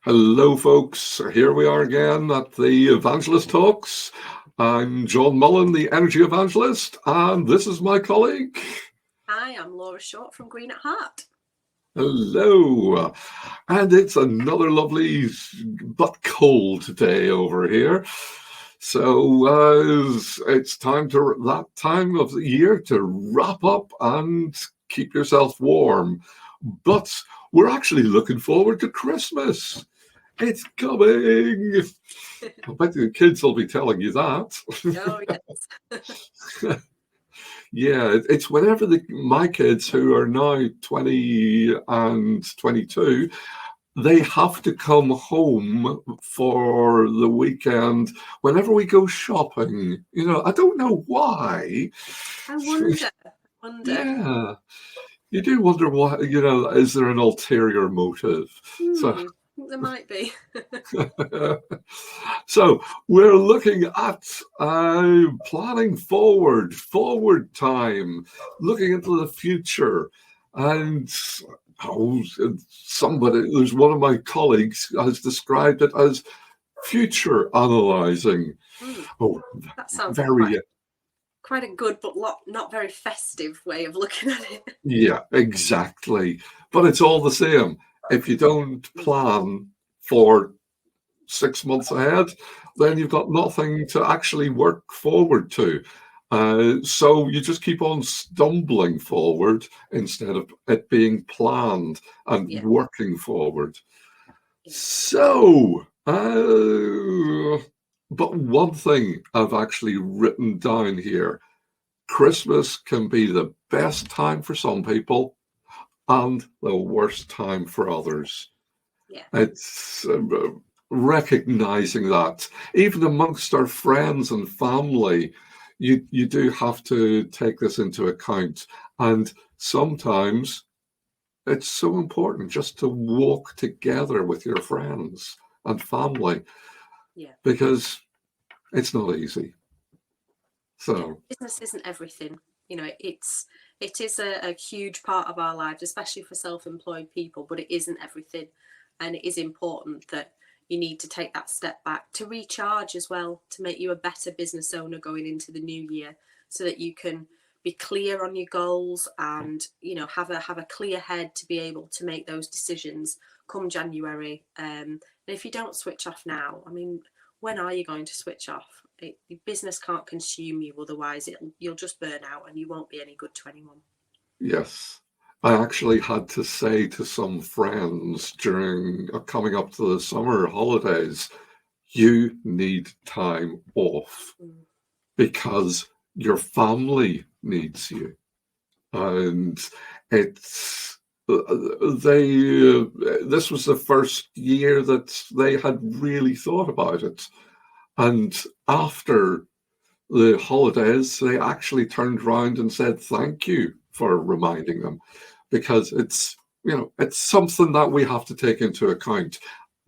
Hello, folks. Here we are again at the Evangelist Talks. I'm John Mullen, the Energy Evangelist, and this is my colleague. Hi, I'm Laura Short from Green at Heart. Hello. And it's another lovely but cold day over here. So it's that time of the year to wrap up and keep yourself warm. But we're actually looking forward to Christmas. It's coming. I bet the kids will be telling you that. Oh, yes. Yeah, it's whenever my kids, who are now 20 and 22, they have to come home for the weekend whenever we go shopping. I don't know why. I wonder. Yeah, you do wonder why, is there an ulterior motive? So there might be. So we're looking at planning forward time, looking into the future. And there's one of my colleagues has described it as future analyzing. That sounds quite a good but not very festive way of looking at it. Yeah, exactly. But it's all the same. If you don't plan for 6 months ahead, then you've got nothing to actually work forward to. So you just keep on stumbling forward instead of it being planned and working forward. Yeah. So, but one thing I've actually written down here: Christmas can be the best time for some people and the worst time for others. Yeah. It's recognizing that even amongst our friends and family, you do have to take this into account. And sometimes it's so important just to walk together with your friends and family, because it's not easy. So business isn't everything. It is a huge part of our lives, especially for self-employed people, but it isn't everything. And it is important that you need to take that step back to recharge as well, to make you a better business owner going into the new year, so that you can be clear on your goals and, have a clear head to be able to make those decisions come January. And if you don't switch off now, when are you going to switch off? Your business can't consume you, otherwise you'll just burn out and you won't be any good to anyone. Yes. I actually had to say to some friends during coming up to the summer holidays, you need time off because your family needs you. And this was the first year that they had really thought about it. And after the holidays, they actually turned around and said thank you for reminding them, because it's something that we have to take into account,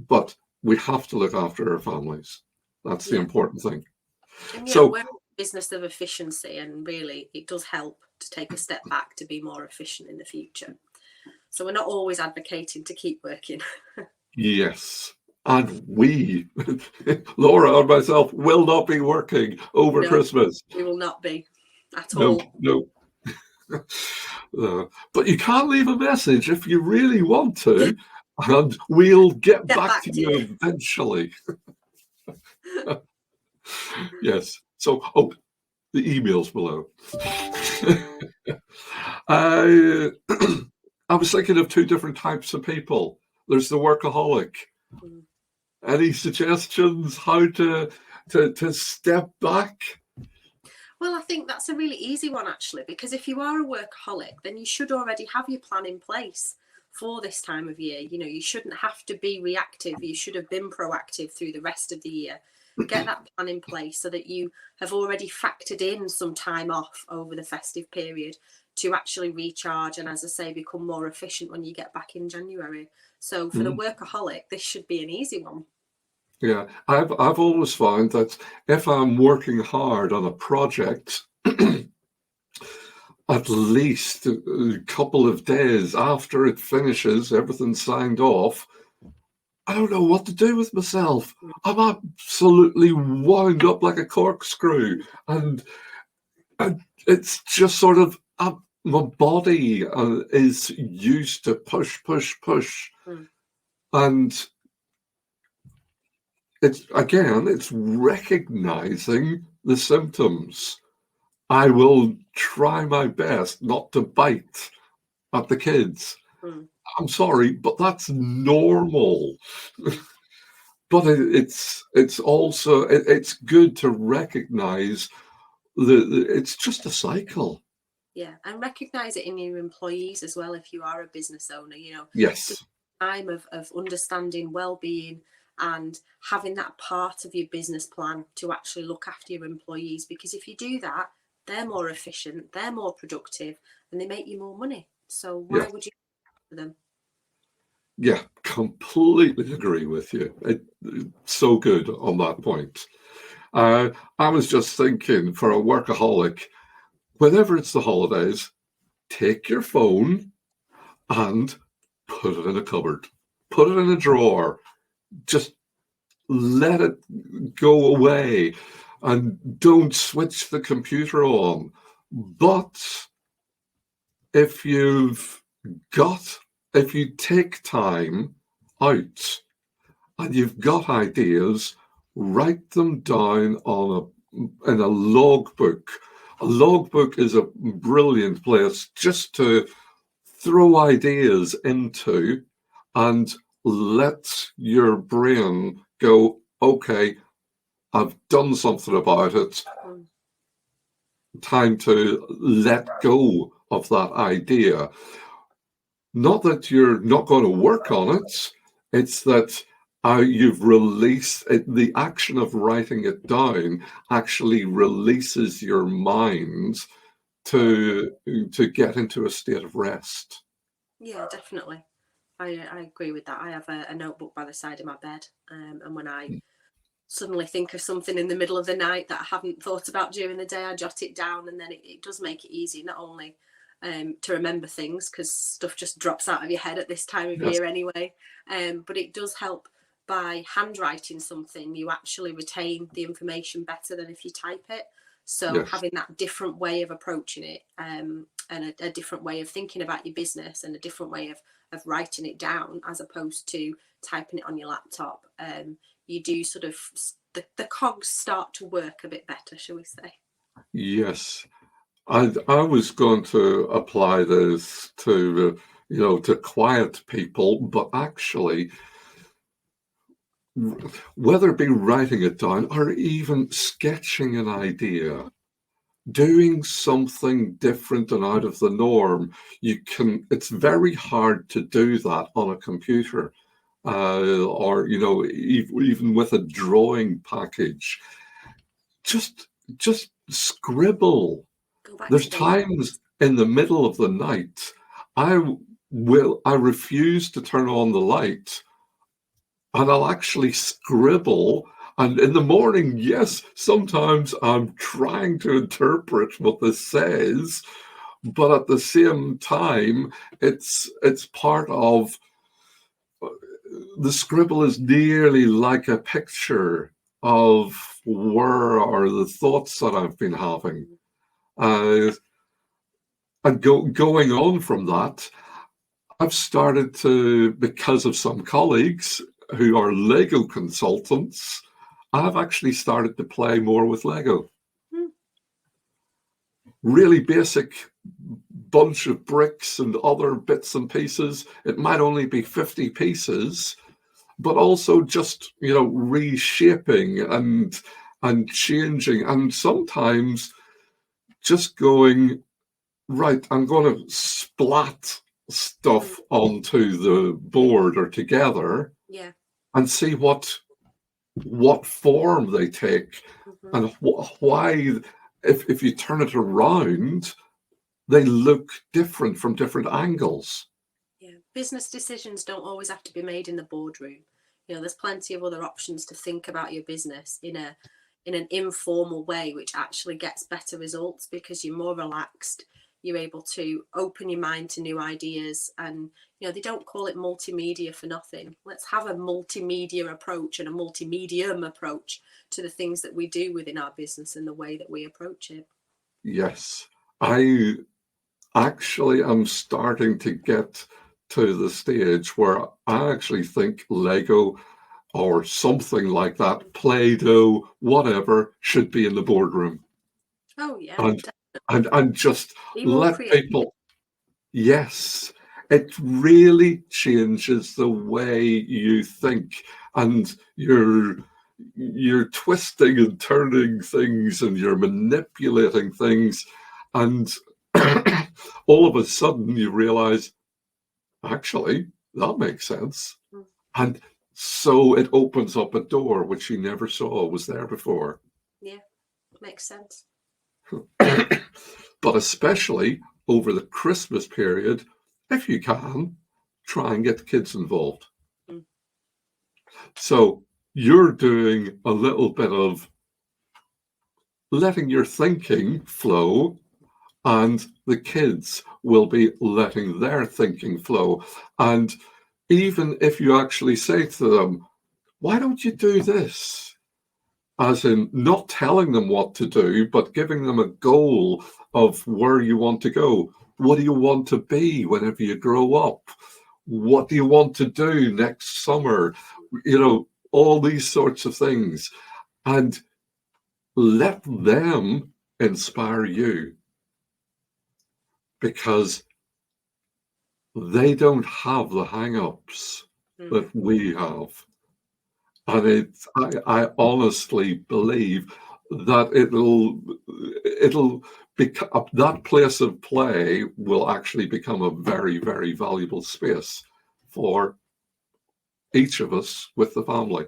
but we have to look after our families. That's the important thing. And so we're a business of efficiency, and really it does help to take a step back to be more efficient in the future. So we're not always advocating to keep working. Yes. And we, Laura and myself, will not be working over Christmas. We will not be at all. No. But you can leave a message if you really want to, and we'll get back to you eventually. Yes. So, the email's below. I was thinking of two different types of people. There's the workaholic. Any suggestions how to step back? Well, I think that's a really easy one, actually, because if you are a workaholic, then you should already have your plan in place for this time of year. You shouldn't have to be reactive. You should have been proactive through the rest of the year. Get that plan in place so that you have already factored in some time off over the festive period to actually recharge and, as I say, become more efficient when you get back in January. So for the workaholic, this should be an easy one. Yeah, I've always found that if I'm working hard on a project, at least a couple of days after it finishes, everything's signed off, I don't know what to do with myself. I'm absolutely wound up like a corkscrew. And it's just sort of, my body is used to push, push, push. Mm. And it's recognizing the symptoms. I will try my best not to bite at the kids. Mm. I'm sorry, but that's normal. But it's also it's good to recognize it's just a cycle. Yeah, and recognize it in your employees as well. If you are a business owner, Yes. time of understanding well-being and having that part of your business plan to actually look after your employees, because if you do that, they're more efficient, they're more productive, and they make you more money. So why would you for them? Yeah, completely agree with you. It's so good on that point. I was just thinking, for a workaholic, whenever it's the holidays, take your phone and put it in a cupboard, put it in a drawer, just let it go away, and don't switch the computer on. But if if you take time out and you've got ideas, write them down in a logbook. A logbook is a brilliant place just to throw ideas into and let your brain go, okay, I've done something about it. Time to let go of that idea. Not that you're not going to work on it, it's that you've released it. The action of writing it down actually releases your mind to get into a state of rest. Yeah, definitely. I agree with that. I have a notebook by the side of my bed, and when I suddenly think of something in the middle of the night that I haven't thought about during the day, I jot it down, and then it does make it easy not only to remember things, because stuff just drops out of your head at this time of year anyway, but it does help. By handwriting something, you actually retain the information better than if you type it. So having that different way of approaching it, and a different way of thinking about your business, and a different way of writing it down as opposed to typing it on your laptop, you do sort of, the cogs start to work a bit better, shall we say. Yes. I was going to apply this to, to quiet people, but actually, whether it be writing it down or even sketching an idea, doing something different and out of the norm, it's very hard to do that on a computer, or, even with a drawing package. Just scribble. There's times in the middle of the night, I refuse to turn on the light, and I'll actually scribble. And in the morning, yes, sometimes I'm trying to interpret what this says, but at the same time, it's part of the scribble is nearly like a picture of where are the thoughts that I've been having. And going on from that, I've started to, because of some colleagues who are Lego consultants, I've actually started to play more with Lego. Really basic bunch of bricks and other bits and pieces. It might only be 50 pieces, but also just, reshaping and changing, and sometimes just going, right, I'm going to splat stuff onto the board or together, and see what form they take, and why, if you turn it around, they look different from different angles. Yeah, business decisions don't always have to be made in the boardroom. There's plenty of other options to think about your business in an informal way, which actually gets better results because you're more relaxed. you're able to open your mind to new ideas. And they don't call it multimedia for nothing. Let's have a multimedia approach and a multimedium approach to the things that we do within our business and the way that we approach it. Yes, I actually am starting to get to the stage where I actually think Lego or something like that, Playdo, whatever, should be in the boardroom. Oh yeah. And just Be more let creative. people, yes, it really changes the way you think, and you're twisting and turning things, and you're manipulating things, and all of a sudden you realize, actually, that makes sense. And so it opens up a door which you never saw was there before. Yeah, makes sense. But especially over the Christmas period, if you can, try and get the kids involved. So you're doing a little bit of letting your thinking flow, and the kids will be letting their thinking flow. And even if you actually say to them, why don't you do this? As in not telling them what to do, but giving them a goal of where you want to go. What do you want to be whenever you grow up? What do you want to do next summer? All these sorts of things. And let them inspire you, because they don't have the hang-ups that we have. And I honestly believe that it'll become, that place of play will actually become a very, very valuable space for each of us with the family.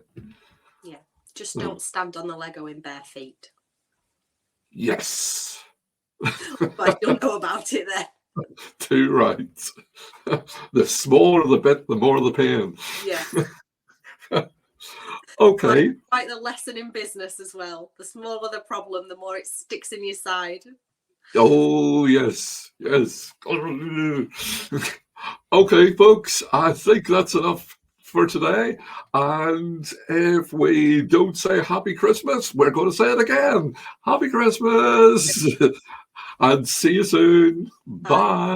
Yeah, just don't stand on the Lego in bare feet. Yes. But I don't know about it there. Too right. The smaller the bit, the more the pain. Yeah. Okay. Quite the lesson in business as well. The smaller the problem, the more it sticks in your side. Oh, yes. Yes. Okay, folks, I think that's enough for today. And if we don't say Happy Christmas, we're going to say it again. Happy Christmas. And see you soon. Bye.